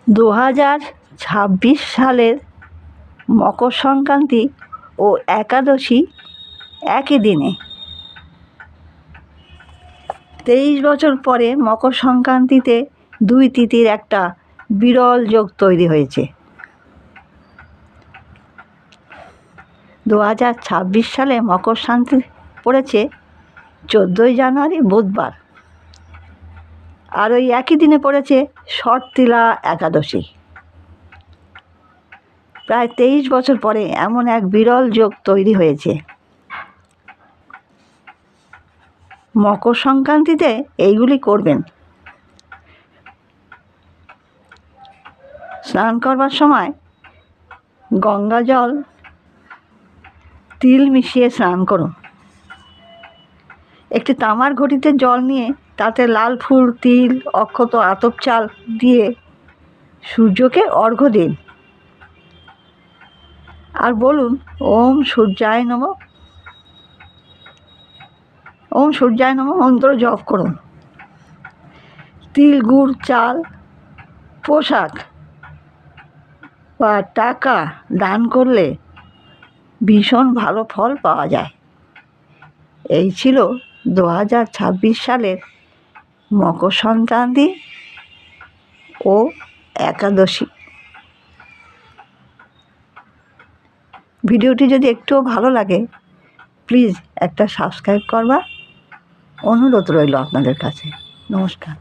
2026 সালের মকর সংক্রান্তি ও একাদশী একই দিনে। 23 বছর পরে মকর সংক্রান্তিতে দুই তিথির একটা বিরল যোগ তৈরি হয়েছে। 2026 সালে মকর সংক্রান্তি পড়েছে 14ই জানুয়ারি বুধবার, আর ওই একই দিনে পড়েছে শর্তিলা একাদশী। প্রায় 23 বছর পরে এমন এক বিরল যোগ তৈরি হয়েছে। মকর সংক্রান্তিতে এইগুলি করবেন: স্নান করবার সময় গঙ্গা জল তিল মিশিয়ে স্নান করুন। একটি তামার ঘটিতে জল নিয়ে তাতে লাল ফুল, তিল, অক্ষত, আতপ চাল দিয়ে সূর্যকে অর্ঘ্য দিন, আর বলুন ওম সূর্যায় নমঃ। ওম সূর্যায় নমঃ মন্ত্র জপ করুন। তিল, গুড়, চাল, পোশাক বা টাকা দান করলে ভীষণ ভালো ফল পাওয়া যায়। এই ছিল 2026 সালের মকর সংক্রান্তি ও একাদশী। ভিডিওটি যদি একটুও ভালো লাগে প্লিজ একটা সাবস্ক্রাইব করবার অনুরোধ রইল আপনাদের কাছে। নমস্কার।